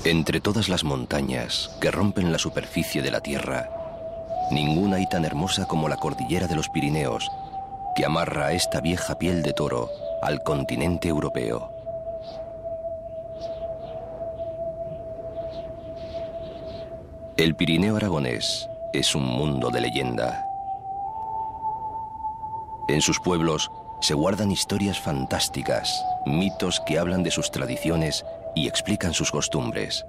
Entre todas las montañas que rompen la superficie de la Tierra, ninguna hay tan hermosa como la cordillera de los Pirineos, que amarra esta vieja piel de toro al continente europeo. El Pirineo aragonés es un mundo de leyenda. En sus pueblos se guardan historias fantásticas, mitos que hablan de sus tradiciones y explican sus costumbres.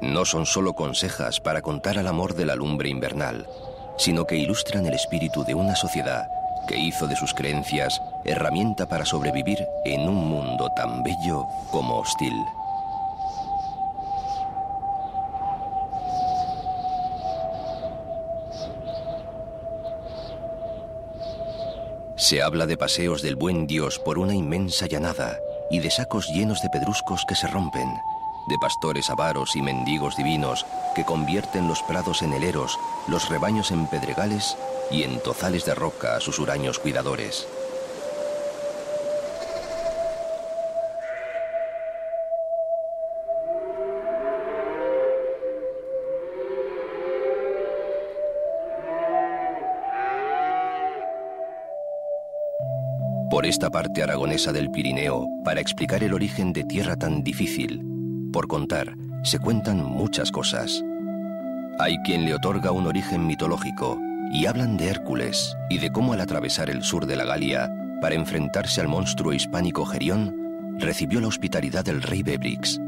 No son solo consejas para contar al amor de la lumbre invernal, sino que ilustran el espíritu de una sociedad que hizo de sus creencias herramienta para sobrevivir en un mundo tan bello como hostil. Se habla de paseos del buen Dios por una inmensa llanada y de sacos llenos de pedruscos que se rompen, de pastores avaros y mendigos divinos que convierten los prados en heleros, los rebaños en pedregales y en tozales de roca a sus huraños cuidadores. Por esta parte aragonesa del Pirineo, para explicar el origen de tierra tan difícil, por contar, se cuentan muchas cosas. Hay quien le otorga un origen mitológico y hablan de Hércules y de cómo al atravesar el sur de la Galia para enfrentarse al monstruo hispánico Gerión, recibió la hospitalidad del rey Bébrix.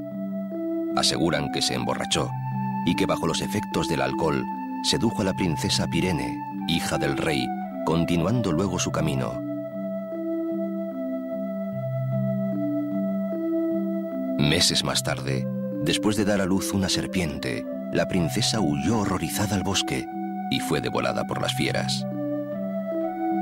Aseguran que se emborrachó y que bajo los efectos del alcohol sedujo a la princesa Pirene, hija del rey, continuando luego su camino. Meses más tarde, después de dar a luz una serpiente, la princesa huyó horrorizada al bosque y fue devorada por las fieras.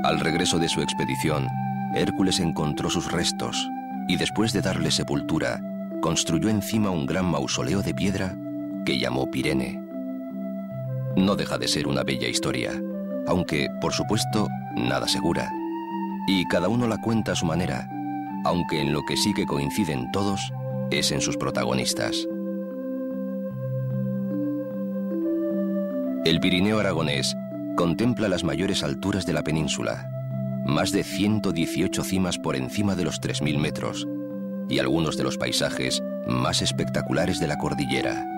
Al regreso de su expedición, Hércules encontró sus restos y después de darle sepultura, construyó encima un gran mausoleo de piedra que llamó Pirene. No deja de ser una bella historia, aunque, por supuesto, nada segura. Y cada uno la cuenta a su manera, aunque en lo que sí que coinciden todos es en sus protagonistas. El Pirineo aragonés contempla las mayores alturas de la península, más de 118 cimas por encima de los 3.000 metros, y algunos de los paisajes más espectaculares de la cordillera.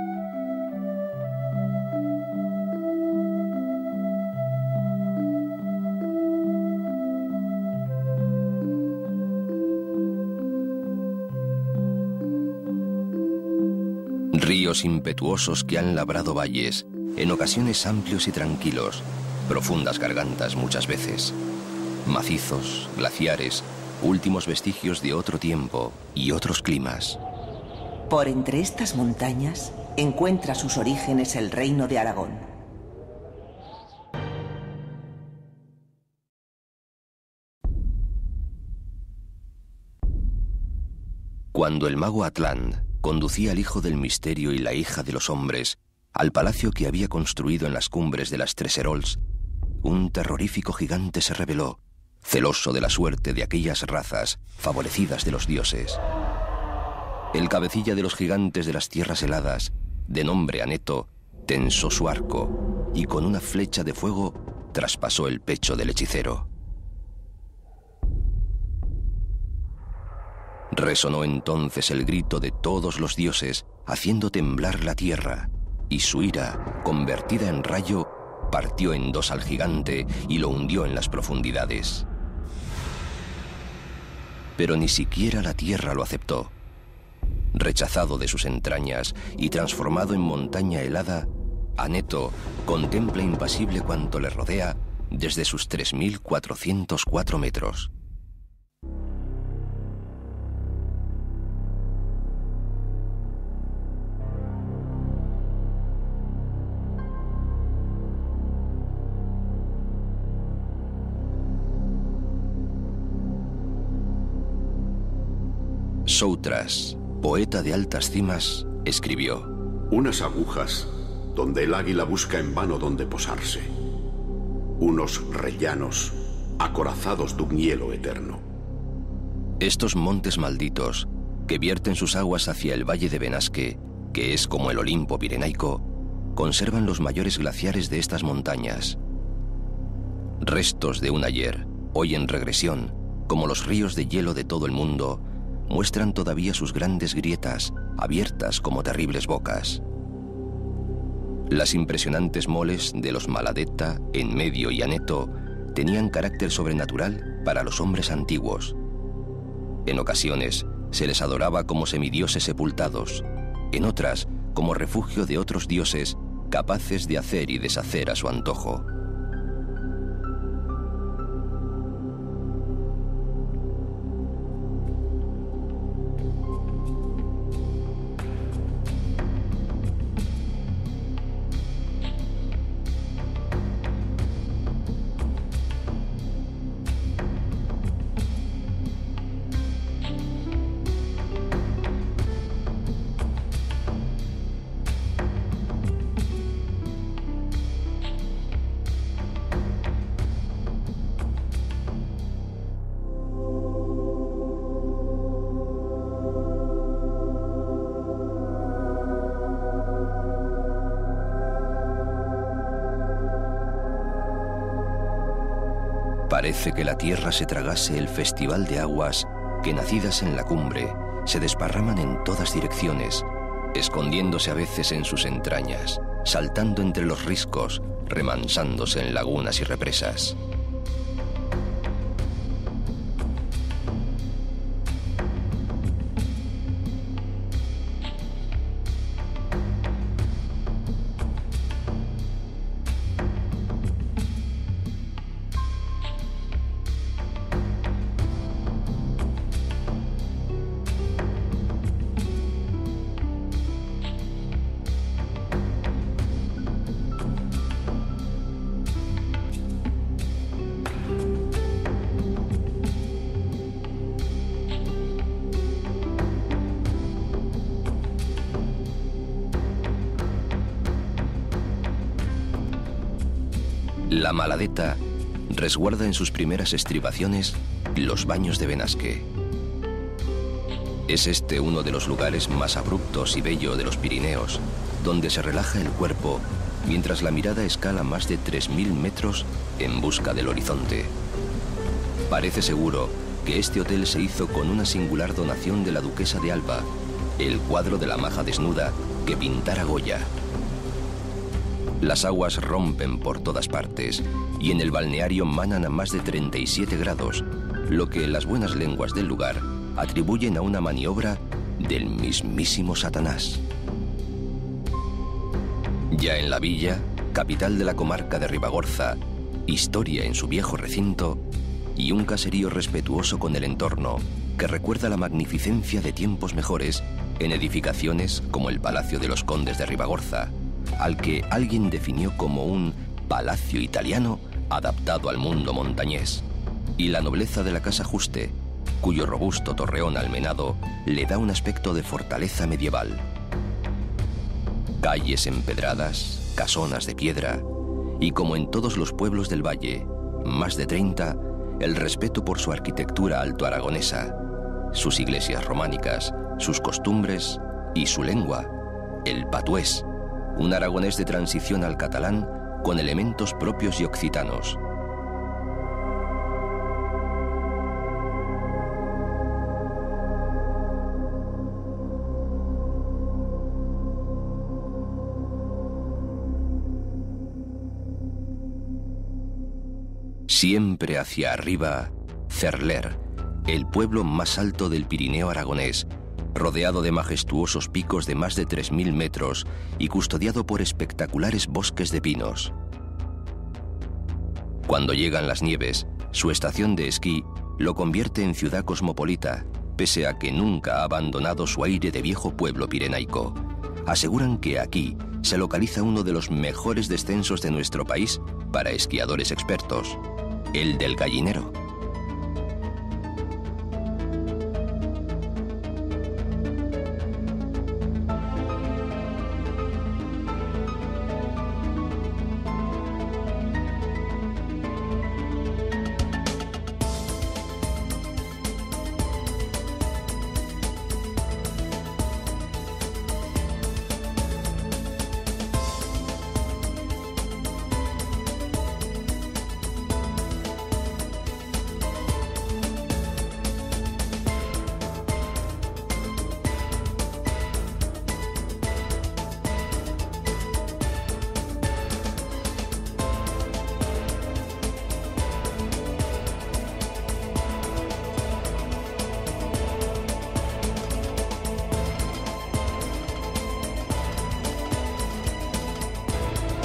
Ríos impetuosos que han labrado valles, en ocasiones amplios y tranquilos, profundas gargantas muchas veces, macizos, glaciares, últimos vestigios de otro tiempo y otros climas. Por entre estas montañas encuentra sus orígenes el reino de Aragón. Cuando el mago Atlán conducía al hijo del misterio y la hija de los hombres al palacio que había construido en las cumbres de las Tres Herols, un terrorífico gigante se reveló, celoso de la suerte de aquellas razas favorecidas de los dioses. El cabecilla de los gigantes de las tierras heladas, de nombre Aneto, tensó su arco y con una flecha de fuego traspasó el pecho del hechicero. Resonó entonces el grito de todos los dioses, haciendo temblar la tierra, y su ira, convertida en rayo, partió en dos al gigante y lo hundió en las profundidades. Pero ni siquiera la tierra lo aceptó. Rechazado de sus entrañas y transformado en montaña helada, Aneto contempla impasible cuanto le rodea desde sus 3.404 metros. Soutras, poeta de altas cimas, escribió: unas agujas donde el águila busca en vano donde posarse. Unos rellanos acorazados de un hielo eterno. Estos montes malditos, que vierten sus aguas hacia el valle de Benasque, que es como el Olimpo pirenaico, conservan los mayores glaciares de estas montañas. Restos de un ayer, hoy en regresión, como los ríos de hielo de todo el mundo, muestran todavía sus grandes grietas, abiertas como terribles bocas. Las impresionantes moles de los Maladeta, Enmedio y Aneto tenían carácter sobrenatural para los hombres antiguos. En ocasiones se les adoraba como semidioses sepultados, en otras como refugio de otros dioses capaces de hacer y deshacer a su antojo. Parece que la tierra se tragase el festival de aguas que, nacidas en la cumbre, se desparraman en todas direcciones, escondiéndose a veces en sus entrañas, saltando entre los riscos, remansándose en lagunas y represas. La Maladeta resguarda en sus primeras estribaciones los baños de Benasque. Es este uno de los lugares más abruptos y bello de los Pirineos, donde se relaja el cuerpo mientras la mirada escala más de 3000 metros en busca del horizonte. Parece seguro que este hotel se hizo con una singular donación de la duquesa de Alba, el cuadro de la maja desnuda que pintara Goya. Las aguas rompen por todas partes y en el balneario manan a más de 37 grados, lo que las buenas lenguas del lugar atribuyen a una maniobra del mismísimo Satanás. Ya en la villa, capital de la comarca de Ribagorza, historia en su viejo recinto y un caserío respetuoso con el entorno que recuerda la magnificencia de tiempos mejores en edificaciones como el Palacio de los Condes de Ribagorza, al que alguien definió como un palacio italiano adaptado al mundo montañés, y la nobleza de la Casa Juste, cuyo robusto torreón almenado le da un aspecto de fortaleza medieval. Calles empedradas, casonas de piedra, y como en todos los pueblos del valle, más de 30, el respeto por su arquitectura altoaragonesa, sus iglesias románicas, sus costumbres y su lengua, el patués, un aragonés de transición al catalán con elementos propios y occitanos. Siempre hacia arriba, Cerler, el pueblo más alto del Pirineo aragonés, rodeado de majestuosos picos de más de 3000 metros y custodiado por espectaculares bosques de pinos. Cuando llegan las nieves, su estación de esquí lo convierte en ciudad cosmopolita, pese a que nunca ha abandonado su aire de viejo pueblo pirenaico. Aseguran que aquí se localiza uno de los mejores descensos de nuestro país para esquiadores expertos, el del Gallinero.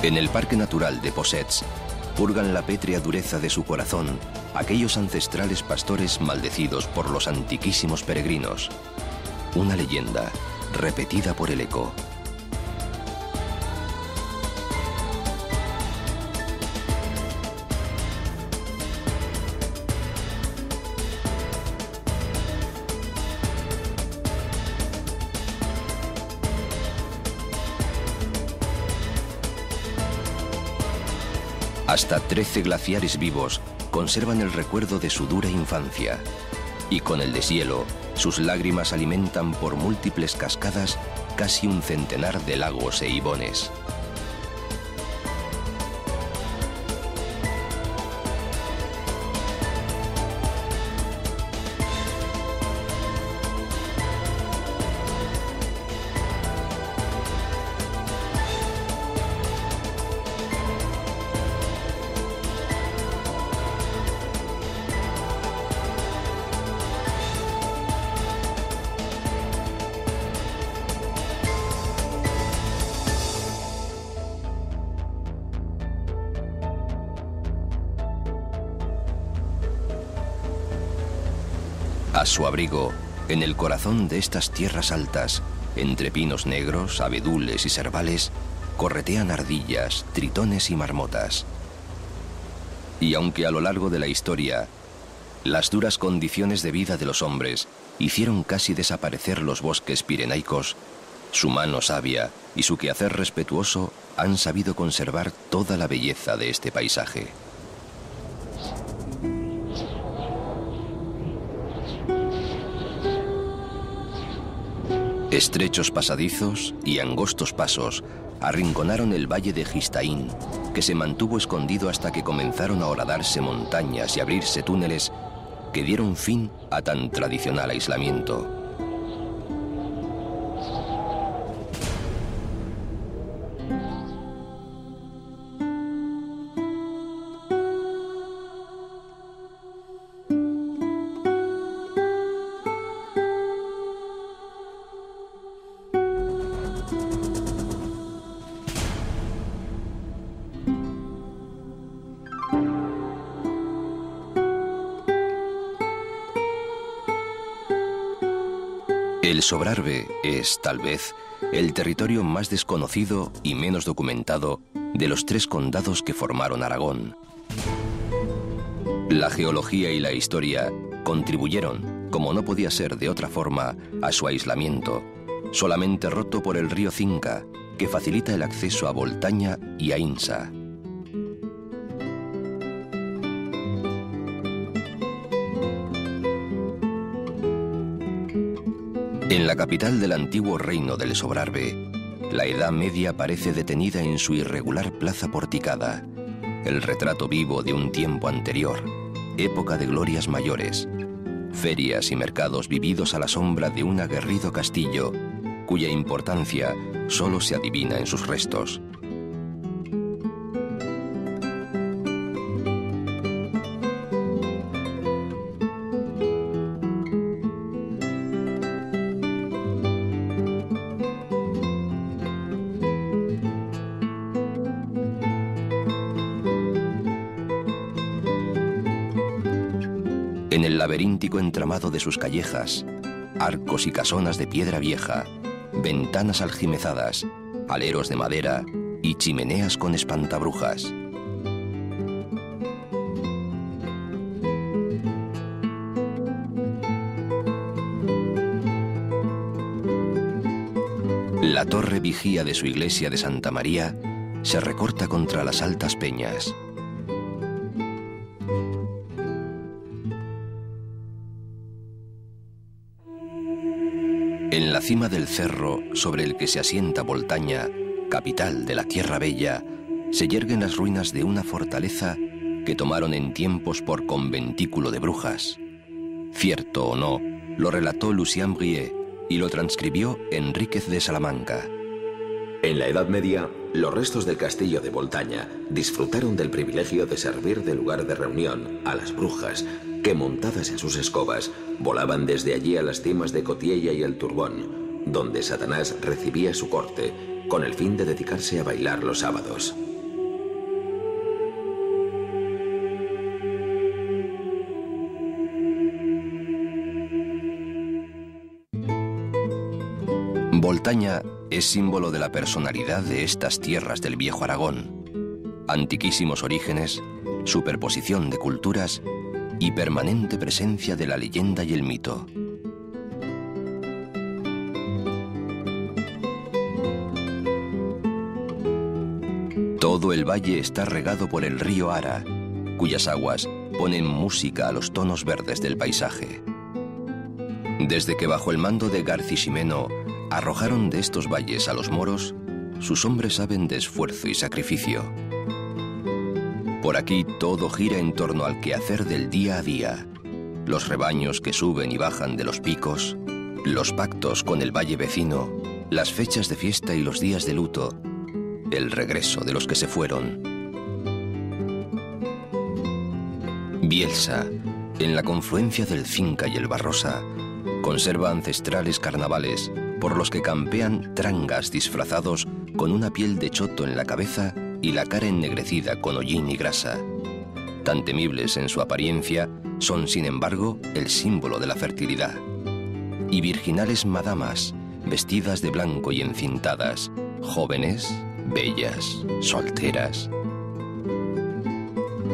En el Parque Natural de Possets, purgan la pétrea dureza de su corazón aquellos ancestrales pastores maldecidos por los antiquísimos peregrinos. Una leyenda repetida por el eco. Hasta 13 glaciares vivos conservan el recuerdo de su dura infancia. Y con el deshielo, sus lágrimas alimentan por múltiples cascadas casi un centenar de lagos e ibones. A su abrigo, en el corazón de estas tierras altas, entre pinos negros, abedules y serbales, corretean ardillas, tritones y marmotas. Y aunque a lo largo de la historia, las duras condiciones de vida de los hombres hicieron casi desaparecer los bosques pirenaicos, su mano sabia y su quehacer respetuoso han sabido conservar toda la belleza de este paisaje. Estrechos pasadizos y angostos pasos arrinconaron el valle de Gistaín, que se mantuvo escondido hasta que comenzaron a horadarse montañas y abrirse túneles que dieron fin a tan tradicional aislamiento. El Sobrarbe es, tal vez, el territorio más desconocido y menos documentado de los 3 condados que formaron Aragón. La geología y la historia contribuyeron, como no podía ser de otra forma, a su aislamiento, solamente roto por el río Cinca, que facilita el acceso a Boltaña y a Insa. En la capital del antiguo reino del Sobrarbe, la Edad Media parece detenida en su irregular plaza porticada, el retrato vivo de un tiempo anterior, época de glorias mayores, ferias y mercados vividos a la sombra de un aguerrido castillo, cuya importancia solo se adivina en sus restos. En el laberíntico entramado de sus callejas, arcos y casonas de piedra vieja, ventanas aljimezadas, aleros de madera y chimeneas con espantabrujas. La torre vigía de su iglesia de Santa María se recorta contra las altas peñas. En la cima del cerro sobre el que se asienta Boltaña, capital de la Tierra Bella, se yerguen las ruinas de una fortaleza que tomaron en tiempos por conventículo de brujas. Cierto o no, lo relató Lucien Brie y lo transcribió Enríquez de Salamanca. En la Edad Media, los restos del castillo de Boltaña disfrutaron del privilegio de servir de lugar de reunión a las brujas, que montadas en sus escobas, volaban desde allí a las cimas de Cotiella y el Turbón, donde Satanás recibía su corte, con el fin de dedicarse a bailar los sábados. Boltaña es símbolo de la personalidad de estas tierras del viejo Aragón. Antiquísimos orígenes, superposición de culturas y permanente presencia de la leyenda y el mito. Todo el valle está regado por el río Ara, cuyas aguas ponen música a los tonos verdes del paisaje. Desde que bajo el mando de Garciximeno arrojaron de estos valles a los moros, sus hombres saben de esfuerzo y sacrificio. Por aquí todo gira en torno al quehacer del día a día. Los rebaños que suben y bajan de los picos, los pactos con el valle vecino, las fechas de fiesta y los días de luto, el regreso de los que se fueron. Bielsa, en la confluencia del Cinca y el Barrosa, conserva ancestrales carnavales por los que campean trangas disfrazados con una piel de choto en la cabeza y la cara ennegrecida con hollín y grasa. Tan temibles en su apariencia, son sin embargo el símbolo de la fertilidad. Y virginales madamas, vestidas de blanco y encintadas, jóvenes, bellas, solteras.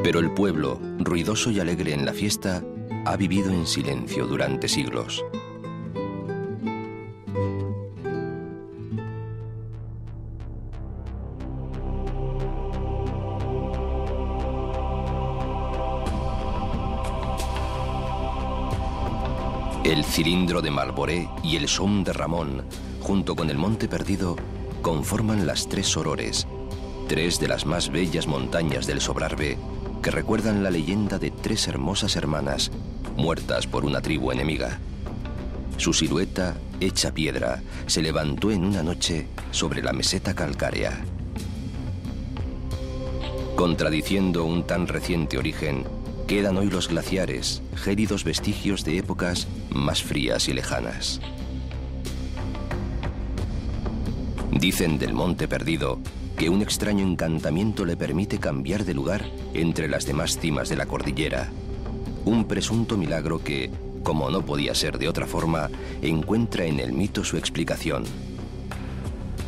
Pero el pueblo, ruidoso y alegre en la fiesta, ha vivido en silencio durante siglos. El cilindro de Malboré y el Som de Ramón, junto con el Monte Perdido, conforman las tres Sorores, tres de las más bellas montañas del Sobrarbe, que recuerdan la leyenda de tres hermosas hermanas, muertas por una tribu enemiga. Su silueta, hecha piedra, se levantó en una noche sobre la meseta calcárea. Contradiciendo un tan reciente origen, quedan hoy los glaciares, gélidos vestigios de épocas más frías y lejanas. Dicen del Monte Perdido que un extraño encantamiento le permite cambiar de lugar entre las demás cimas de la cordillera. Un presunto milagro que, como no podía ser de otra forma, encuentra en el mito su explicación.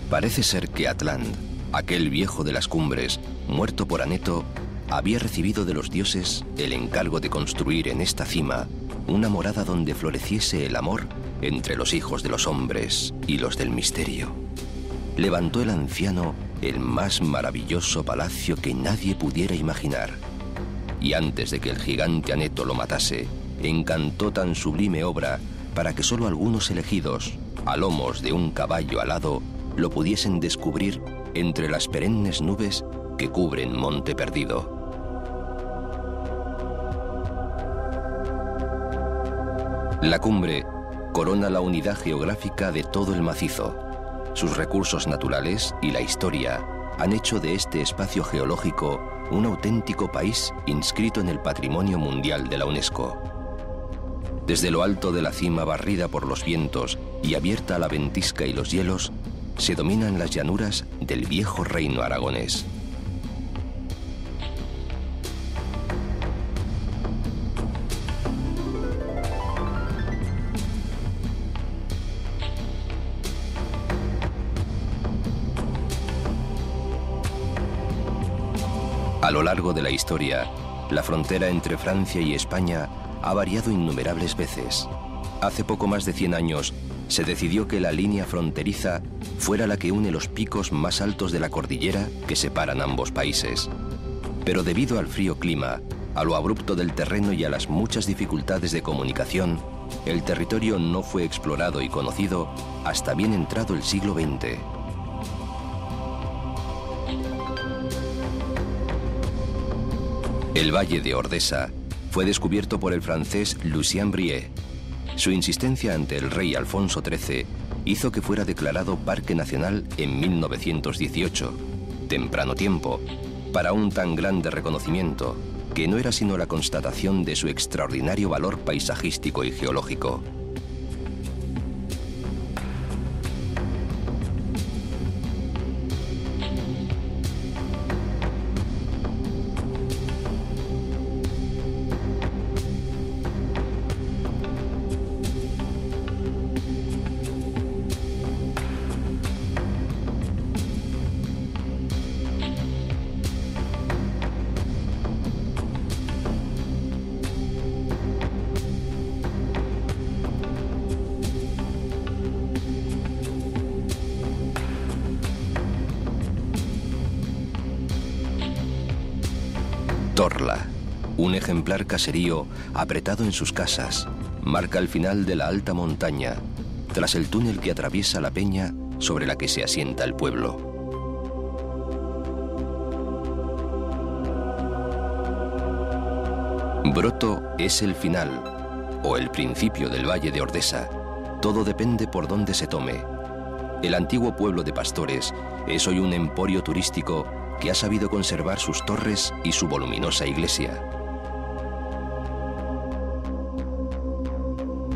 Parece ser que Atland, aquel viejo de las cumbres, muerto por Aneto, había recibido de los dioses el encargo de construir en esta cima una morada donde floreciese el amor entre los hijos de los hombres y los del misterio. Levantó el anciano el más maravilloso palacio que nadie pudiera imaginar. Y antes de que el gigante Aneto lo matase, encantó tan sublime obra para que solo algunos elegidos, a lomos de un caballo alado, lo pudiesen descubrir entre las perennes nubes que cubren Monte Perdido. La cumbre corona la unidad geográfica de todo el macizo. Sus recursos naturales y la historia han hecho de este espacio geológico un auténtico país inscrito en el Patrimonio Mundial de la UNESCO. Desde lo alto de la cima barrida por los vientos y abierta a la ventisca y los hielos, se dominan las llanuras del viejo reino aragonés. A lo largo de la historia, la frontera entre Francia y España ha variado innumerables veces. Hace poco más de 100 años, se decidió que la línea fronteriza fuera la que une los picos más altos de la cordillera que separan ambos países. Pero debido al frío clima, a lo abrupto del terreno y a las muchas dificultades de comunicación, el territorio no fue explorado y conocido hasta bien entrado el siglo XX. El valle de Ordesa fue descubierto por el francés Lucien Briet. Su insistencia ante el rey Alfonso XIII hizo que fuera declarado Parque Nacional en 1918, temprano tiempo, para un tan grande reconocimiento que no era sino la constatación de su extraordinario valor paisajístico y geológico. Torla, un ejemplar caserío apretado en sus casas, marca el final de la alta montaña, tras el túnel que atraviesa la peña sobre la que se asienta el pueblo. Broto es el final, o el principio del valle de Ordesa. Todo depende por dónde se tome. El antiguo pueblo de pastores es hoy un emporio turístico que ha sabido conservar sus torres y su voluminosa iglesia.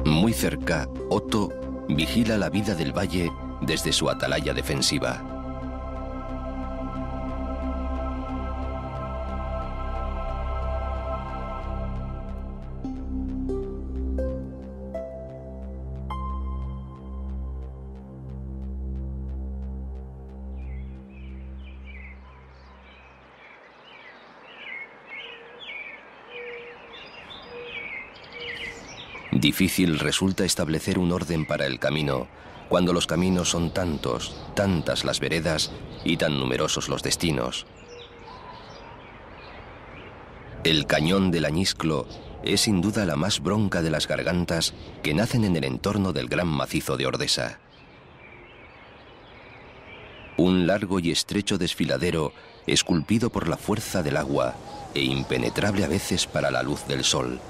Muy cerca, Otto vigila la vida del valle desde su atalaya defensiva. Difícil resulta establecer un orden para el camino, cuando los caminos son tantos, tantas las veredas y tan numerosos los destinos. El cañón del Añisclo es sin duda la más bronca de las gargantas que nacen en el entorno del gran macizo de Ordesa. Un largo y estrecho desfiladero esculpido por la fuerza del agua e impenetrable a veces para la luz del sol.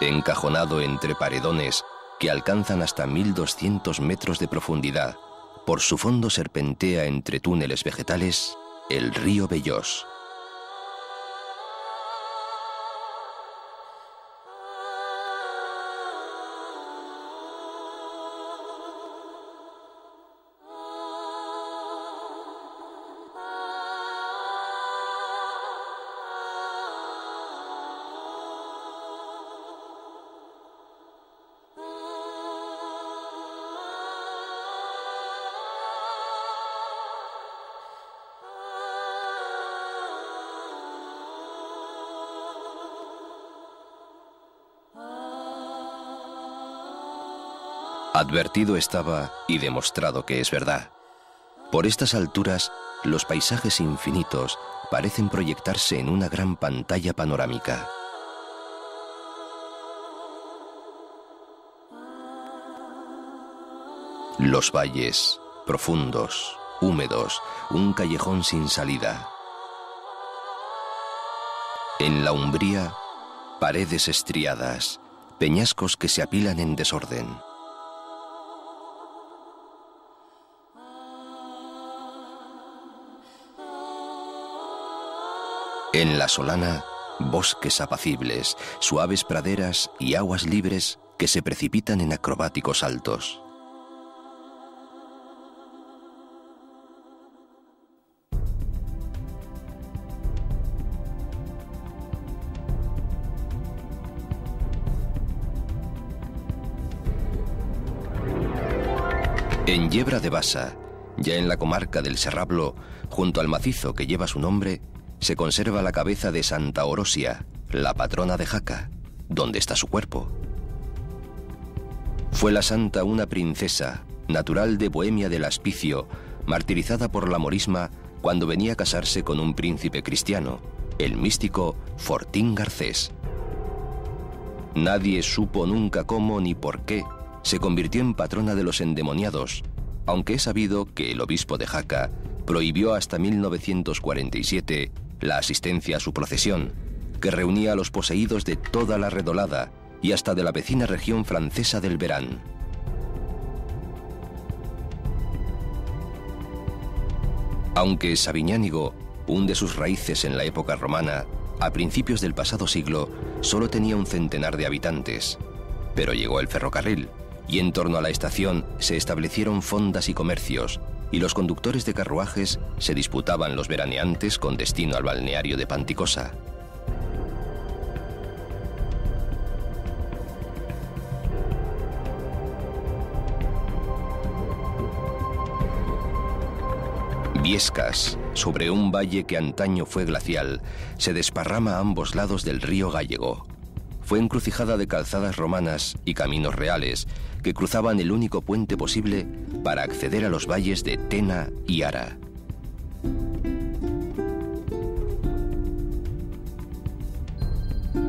Encajonado entre paredones que alcanzan hasta 1200 metros de profundidad, por su fondo serpentea entre túneles vegetales el río Bellós. Advertido estaba y demostrado que es verdad. Por estas alturas, los paisajes infinitos parecen proyectarse en una gran pantalla panorámica. Los valles, profundos, húmedos, un callejón sin salida. En la umbría, paredes estriadas, peñascos que se apilan en desorden. En la solana, bosques apacibles, suaves praderas y aguas libres que se precipitan en acrobáticos saltos. En Yebra de Basa, ya en la comarca del Serrablo, junto al macizo que lleva su nombre, se conserva la cabeza de Santa Orosia, la patrona de Jaca, donde está su cuerpo. Fue la santa una princesa, natural de Bohemia del Aspicio, martirizada por la morisma cuando venía a casarse con un príncipe cristiano, el místico Fortín Garcés. Nadie supo nunca cómo ni por qué se convirtió en patrona de los endemoniados, aunque es sabido que el obispo de Jaca prohibió hasta 1947 la asistencia a su procesión, que reunía a los poseídos de toda la Redolada y hasta de la vecina región francesa del Verán. Aunque Sabiñánigo hunde sus raíces en la época romana, a principios del pasado siglo solo tenía un centenar de habitantes, pero llegó el ferrocarril y en torno a la estación se establecieron fondas y comercios, y los conductores de carruajes se disputaban los veraneantes con destino al balneario de Panticosa. Viescas, sobre un valle que antaño fue glacial, se desparrama a ambos lados del río Gállego. fue encrucijada de calzadas romanas y caminos reales que cruzaban el único puente posible para acceder a los valles de Tena y Ara.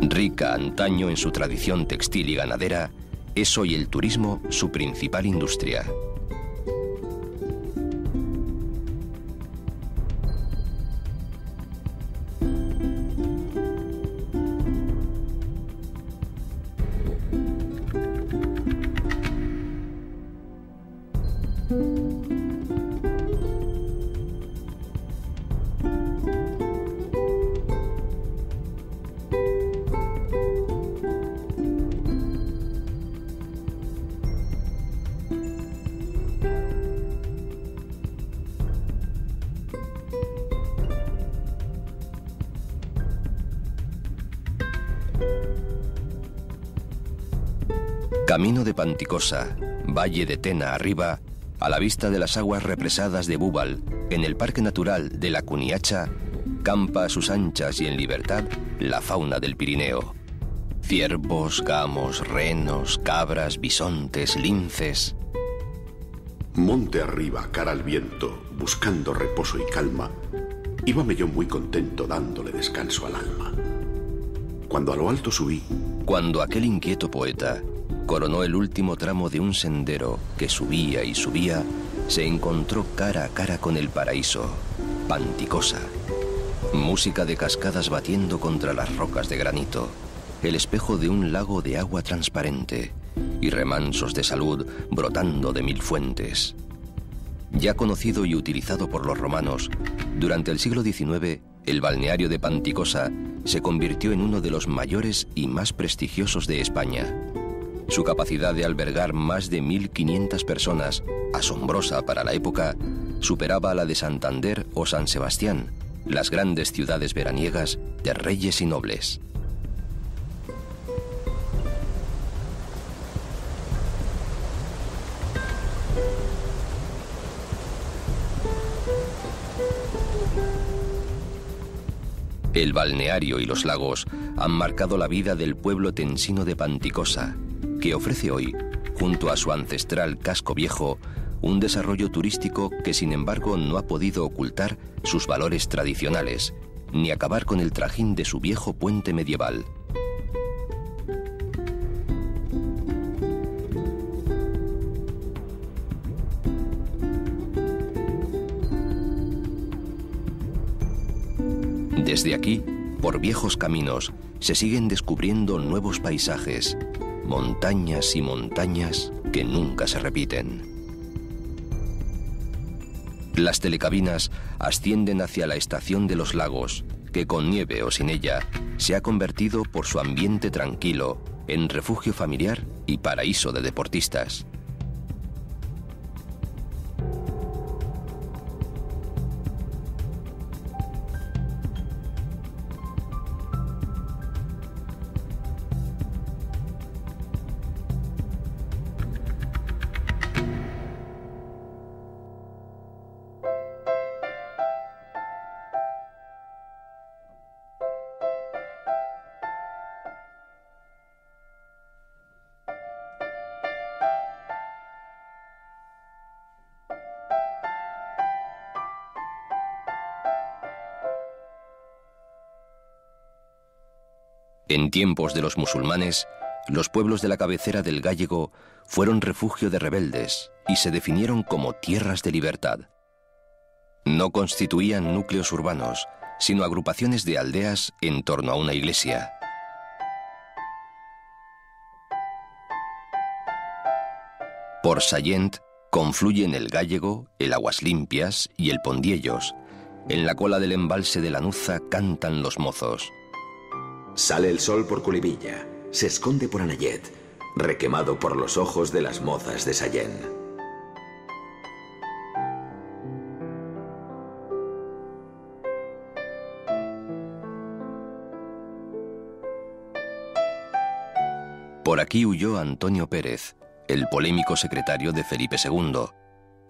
Rica antaño en su tradición textil y ganadera, es hoy el turismo su principal industria. Camino de Panticosa, valle de Tena arriba, a la vista de las aguas represadas de Búbal, en el Parque Natural de la Cuniacha, campa a sus anchas y en libertad la fauna del Pirineo. Ciervos, gamos, renos, cabras, bisontes, linces. Monte arriba, cara al viento, buscando reposo y calma, íbame yo muy contento dándole descanso al alma. Cuando a lo alto subí, Cuando aquel inquieto poeta coronó el último tramo de un sendero que subía y subía, se encontró cara a cara con el paraíso, Panticosa. Música de cascadas batiendo contra las rocas de granito, el espejo de un lago de agua transparente y remansos de salud brotando de mil fuentes. Ya conocido y utilizado por los romanos, durante el siglo XIX, el balneario de Panticosa se convirtió en uno de los mayores y más prestigiosos de España. Su capacidad de albergar más de 1.500 personas, asombrosa para la época, superaba a la de Santander o San Sebastián, las grandes ciudades veraniegas de reyes y nobles. El balneario y los lagos han marcado la vida del pueblo tensino de Panticosa, que ofrece hoy, junto a su ancestral casco viejo, un desarrollo turístico que sin embargo no ha podido ocultar sus valores tradicionales, ni acabar con el trajín de su viejo puente medieval. Desde aquí, por viejos caminos, se siguen descubriendo nuevos paisajes, montañas y montañas que nunca se repiten. Las telecabinas ascienden hacia la estación de los lagos, que con nieve o sin ella, se ha convertido por su ambiente tranquilo en refugio familiar y paraíso de deportistas. En tiempos de los musulmanes, los pueblos de la cabecera del Gállego fueron refugio de rebeldes y se definieron como tierras de libertad. No constituían núcleos urbanos, sino agrupaciones de aldeas en torno a una iglesia. Por Sallent confluyen el Gállego, el Aguas Limpias y el Pondiellos. En la cola del embalse de Lanuza cantan los mozos. Sale el sol por Culibilla, se esconde por Anayet, requemado por los ojos de las mozas de Sallent. Por aquí huyó Antonio Pérez, el polémico secretario de Felipe II,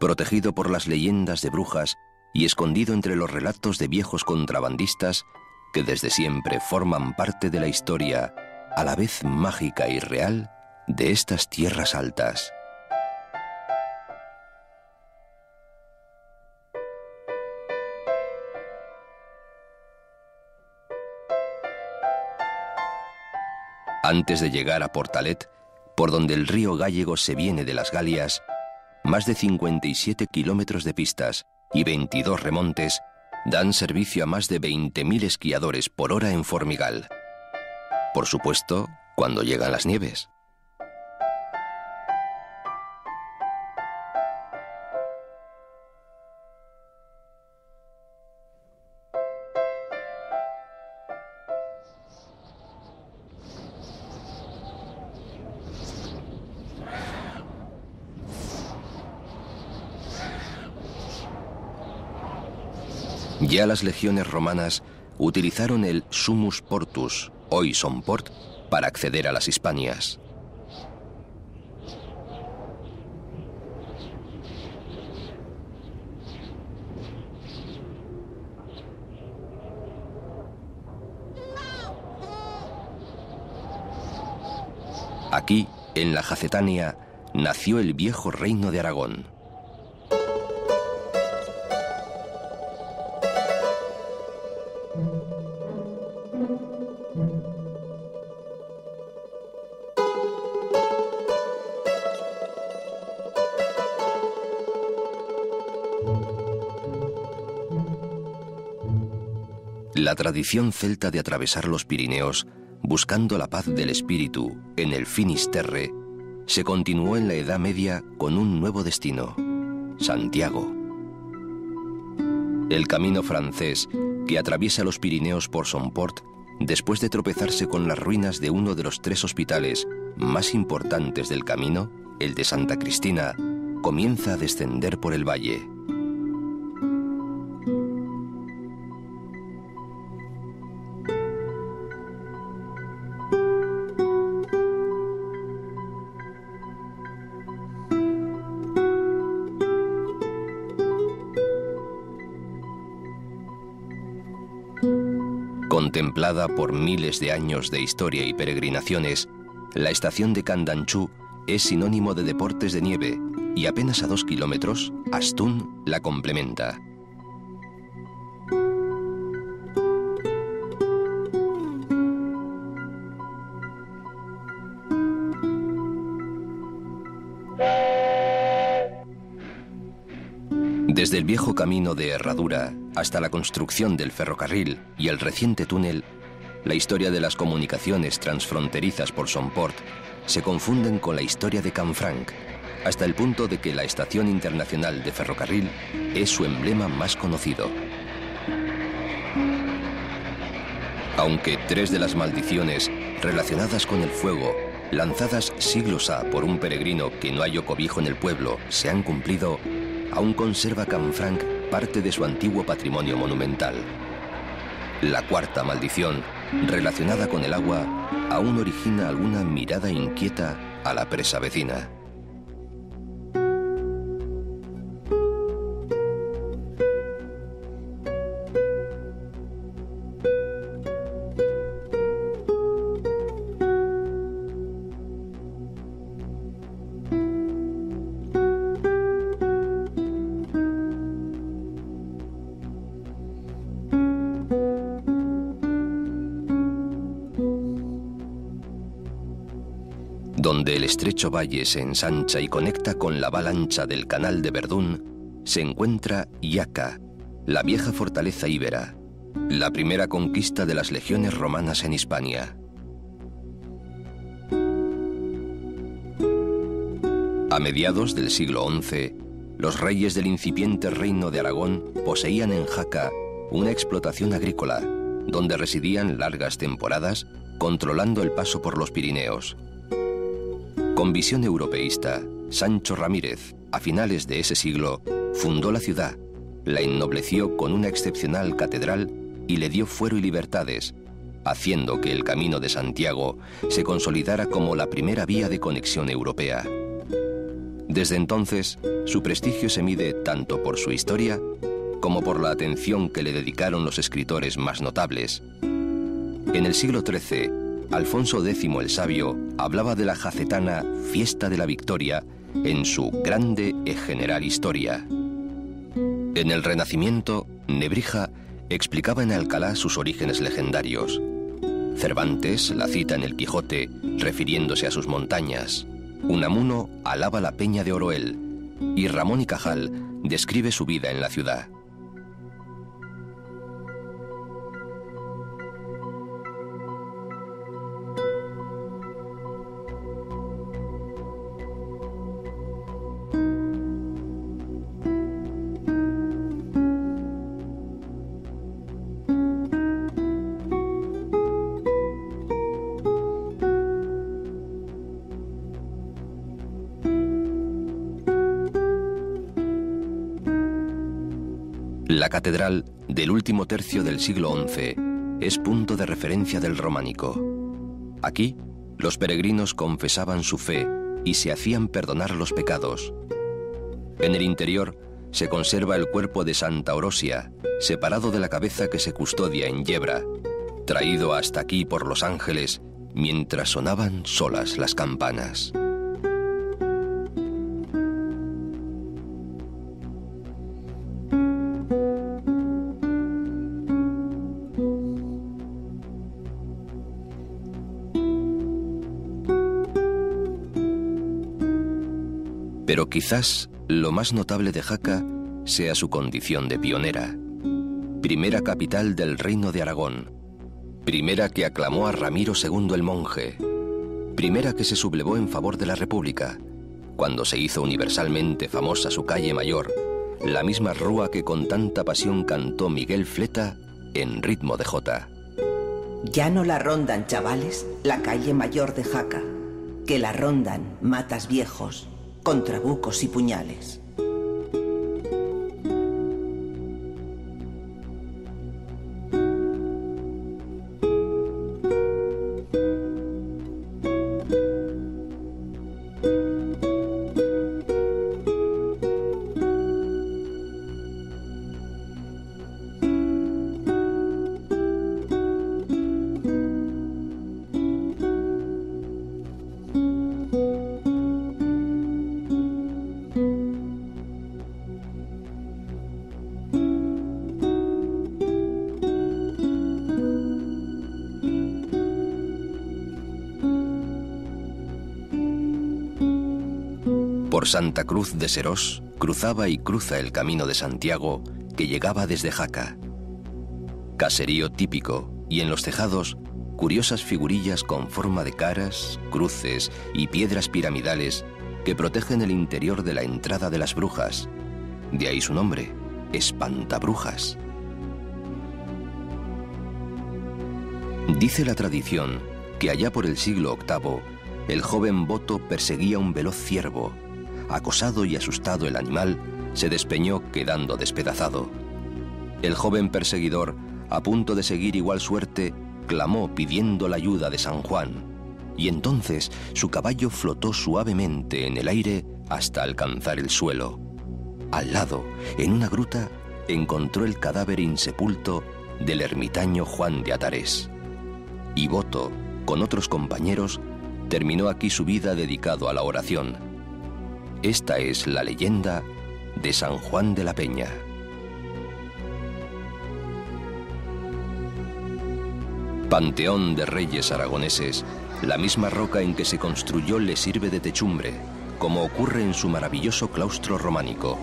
protegido por las leyendas de brujas y escondido entre los relatos de viejos contrabandistas que desde siempre forman parte de la historia a la vez mágica y real, de estas tierras altas. Antes de llegar a Portalet, por donde el río Gállego se viene de las Galias, más de 57 kilómetros de pistas y 22 remontes dan servicio a más de 20.000 esquiadores por hora en Formigal. Por supuesto, cuando llegan las nieves. Ya las legiones romanas utilizaron el Summus Portus, hoy Somport, para acceder a las Hispanias. Aquí, en la Jacetania, nació el viejo reino de Aragón. La tradición celta de atravesar los Pirineos buscando la paz del espíritu en el Finisterre se continuó en la Edad Media con un nuevo destino: Santiago. El camino francés que atraviesa los Pirineos por Somport, después de tropezarse con las ruinas de uno de los 3 hospitales más importantes del camino, el de Santa Cristina, comienza a descender por el valle. Contemplada por miles de años de historia y peregrinaciones, la estación de Candanchú es sinónimo de deportes de nieve y apenas a 2 kilómetros, Astún la complementa. Desde el viejo camino de Herradura hasta la construcción del ferrocarril y el reciente túnel, la historia de las comunicaciones transfronterizas por Somport se confunden con la historia de Canfranc, hasta el punto de que la Estación Internacional de Ferrocarril es su emblema más conocido. Aunque 3 de las maldiciones relacionadas con el fuego, lanzadas siglos ha por un peregrino que no halló cobijo en el pueblo, se han cumplido, aún conserva Canfranc parte de su antiguo patrimonio monumental. La 4ª maldición, relacionada con el agua, aún origina alguna mirada inquieta a la presa vecina. Donde el estrecho valle se ensancha y conecta con la val ancha del canal de Verdún, se encuentra Jaca, la vieja fortaleza íbera, la primera conquista de las legiones romanas en Hispania. A mediados del siglo XI, los reyes del incipiente reino de Aragón poseían en Jaca una explotación agrícola, donde residían largas temporadas controlando el paso por los Pirineos. Con visión europeísta, Sancho Ramírez, a finales de ese siglo, fundó la ciudad, la ennobleció con una excepcional catedral y le dio fuero y libertades, haciendo que el Camino de Santiago se consolidara como la primera vía de conexión europea. Desde entonces, su prestigio se mide tanto por su historia como por la atención que le dedicaron los escritores más notables. En el siglo XIII, Alfonso X el Sabio hablaba de la jacetana Fiesta de la Victoria en su Grande e General Historia. En el Renacimiento, Nebrija explicaba en Alcalá sus orígenes legendarios. Cervantes la cita en el Quijote, refiriéndose a sus montañas. Unamuno alaba la peña de Oroel, y Ramón y Cajal describe su vida en la ciudad. La catedral del último tercio del siglo XI es punto de referencia del románico. Aquí, los peregrinos confesaban su fe y se hacían perdonar los pecados. En el interior se conserva el cuerpo de Santa Orosia, separado de la cabeza que se custodia en Yebra, traído hasta aquí por los ángeles mientras sonaban solas las campanas. Pero quizás lo más notable de Jaca sea su condición de pionera. Primera capital del Reino de Aragón. Primera que aclamó a Ramiro II el Monje. Primera que se sublevó en favor de la República, cuando se hizo universalmente famosa su calle mayor, la misma rúa que con tanta pasión cantó Miguel Fleta en ritmo de jota. Ya no la rondan, chavales, la calle mayor de Jaca, que la rondan matas viejos, con trabucos y puñales. Por Santa Cruz de Serós cruzaba y cruza el camino de Santiago que llegaba desde Jaca. Caserío típico, y en los tejados curiosas figurillas con forma de caras, cruces y piedras piramidales que protegen el interior de la entrada de las brujas. De ahí su nombre, Espantabrujas. Dice la tradición que allá por el siglo VIII el joven Boto perseguía un veloz ciervo. Acosado y asustado el animal, se despeñó quedando despedazado. El joven perseguidor, a punto de seguir igual suerte, clamó pidiendo la ayuda de San Juan, y entonces su caballo flotó suavemente en el aire hasta alcanzar el suelo. Al lado, en una gruta, encontró el cadáver insepulto del ermitaño Juan de Atarés. Y Boto, con otros compañeros, terminó aquí su vida dedicado a la oración. Esta es la leyenda de San Juan de la Peña. Panteón de reyes aragoneses, la misma roca en que se construyó le sirve de techumbre, como ocurre en su maravilloso claustro románico.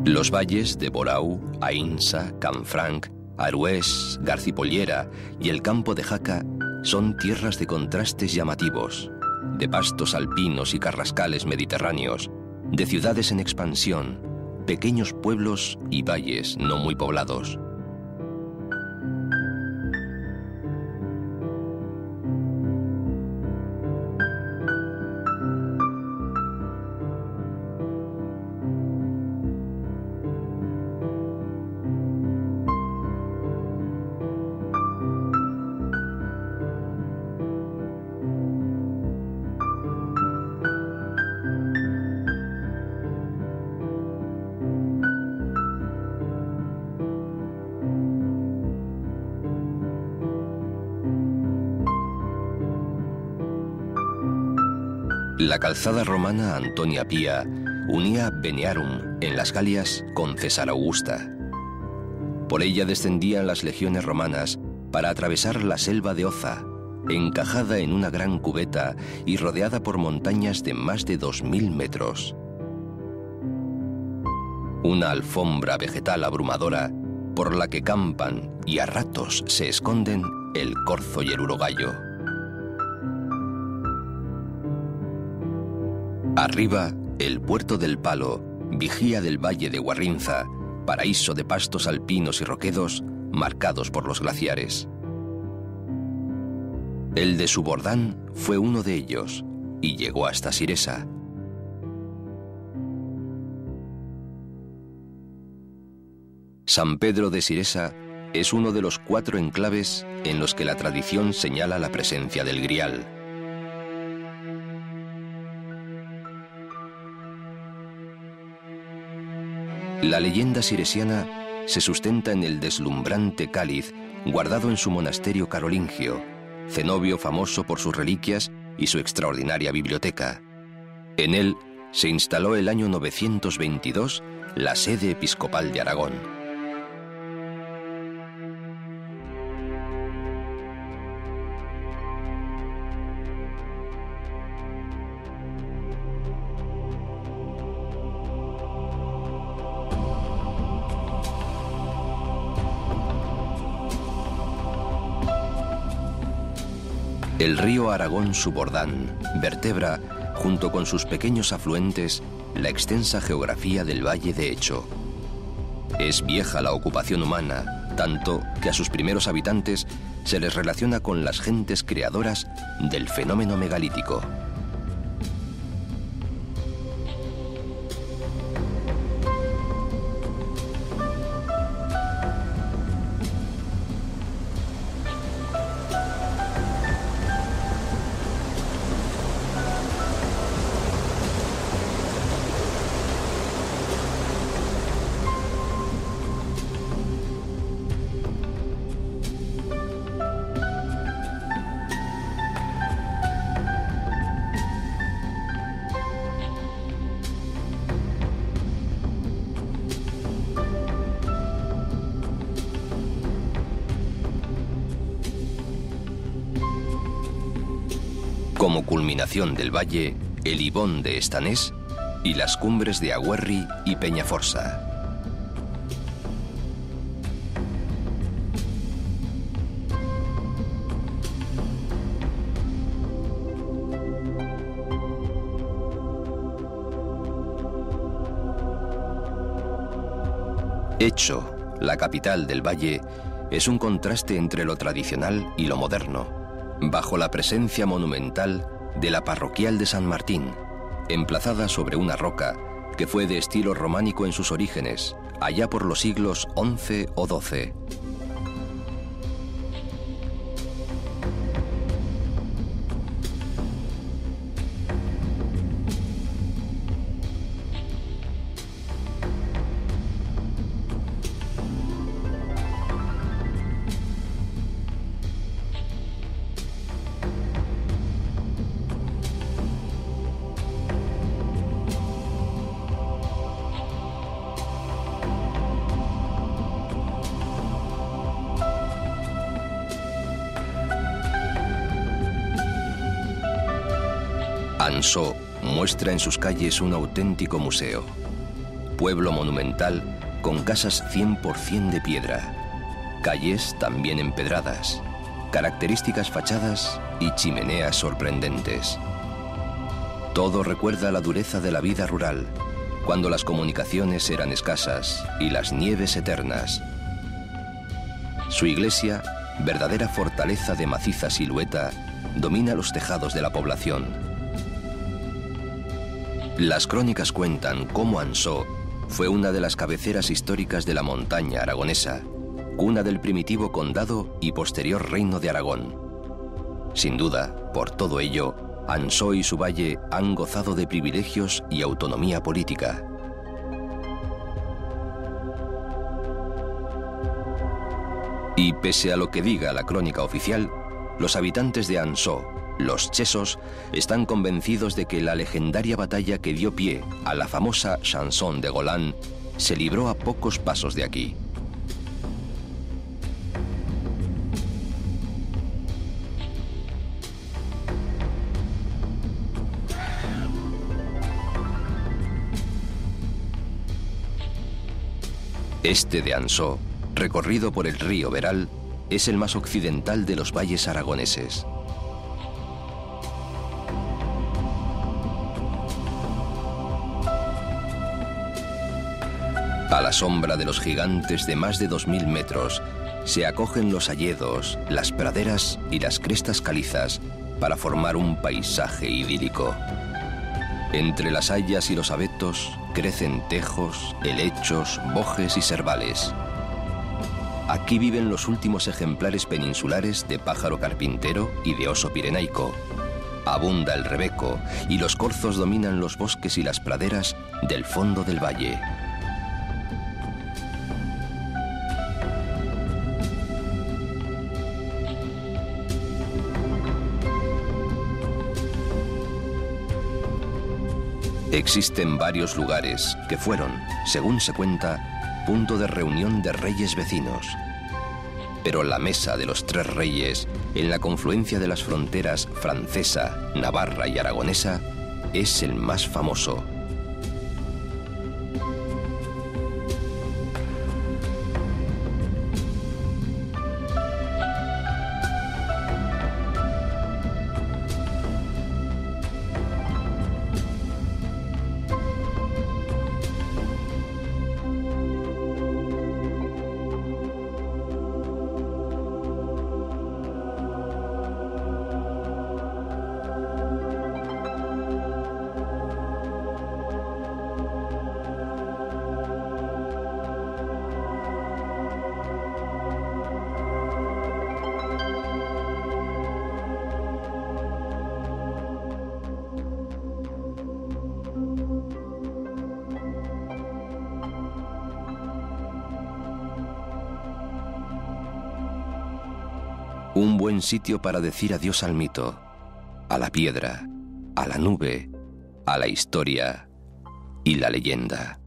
Los valles de Borau, Aínsa, Canfranc, Arués, Garcipollera y el campo de Jaca son tierras de contrastes llamativos, de pastos alpinos y carrascales mediterráneos, de ciudades en expansión, pequeños pueblos y valles no muy poblados. La calzada romana Antonia Pia unía Benearum, en las Galias, con César Augusta. Por ella descendían las legiones romanas para atravesar la selva de Oza, encajada en una gran cubeta y rodeada por montañas de más de 2000 metros. Una alfombra vegetal abrumadora por la que campan y a ratos se esconden el corzo y el urogallo. Arriba, el puerto del Palo, vigía del valle de Guarrinza, paraíso de pastos alpinos y roquedos marcados por los glaciares. El de Subordán fue uno de ellos y llegó hasta Siresa. San Pedro de Siresa es uno de los 4 enclaves en los que la tradición señala la presencia del Grial. La leyenda siresiana se sustenta en el deslumbrante cáliz guardado en su monasterio carolingio, cenobio famoso por sus reliquias y su extraordinaria biblioteca. En él se instaló el año 922 la sede episcopal de Aragón. El río Aragón Subordán vertebra, junto con sus pequeños afluentes, la extensa geografía del Valle de Hecho. Es vieja la ocupación humana, tanto que a sus primeros habitantes se les relaciona con las gentes creadoras del fenómeno megalítico. Como culminación del valle, el ibón de Estanés y las cumbres de Agüerri y Peñaforsa. Hecho, la capital del valle, es un contraste entre lo tradicional y lo moderno, bajo la presencia monumental de la parroquial de San Martín, emplazada sobre una roca que fue de estilo románico en sus orígenes, allá por los siglos XI o XII. Ansó muestra en sus calles un auténtico museo. Pueblo monumental con casas 100% de piedra, calles también empedradas, características fachadas y chimeneas sorprendentes. Todo recuerda la dureza de la vida rural, cuando las comunicaciones eran escasas y las nieves eternas. Su iglesia, verdadera fortaleza de maciza silueta, domina los tejados de la población. Las crónicas cuentan cómo Ansó fue una de las cabeceras históricas de la montaña aragonesa, cuna del primitivo condado y posterior reino de Aragón. Sin duda, por todo ello, Ansó y su valle han gozado de privilegios y autonomía política. Y pese a lo que diga la crónica oficial, los habitantes de Ansó, Los chesos están convencidos de que la legendaria batalla que dio pie a la famosa Chanson de Golán se libró a pocos pasos de aquí. Este de Ansó, recorrido por el río Veral, es el más occidental de los valles aragoneses. A la sombra de los gigantes de más de 2000 metros se acogen los hayedos, las praderas y las crestas calizas para formar un paisaje idílico. Entre las hayas y los abetos crecen tejos, helechos, bojes y servales. Aquí viven los últimos ejemplares peninsulares de pájaro carpintero y de oso pirenaico. Abunda el rebeco y los corzos dominan los bosques y las praderas del fondo del valle. Existen varios lugares que fueron, según se cuenta, punto de reunión de reyes vecinos. Pero la Mesa de los Tres Reyes, en la confluencia de las fronteras francesa, navarra y aragonesa, es el más famoso. Un buen sitio para decir adiós al mito, a la piedra, a la nube, a la historia y la leyenda.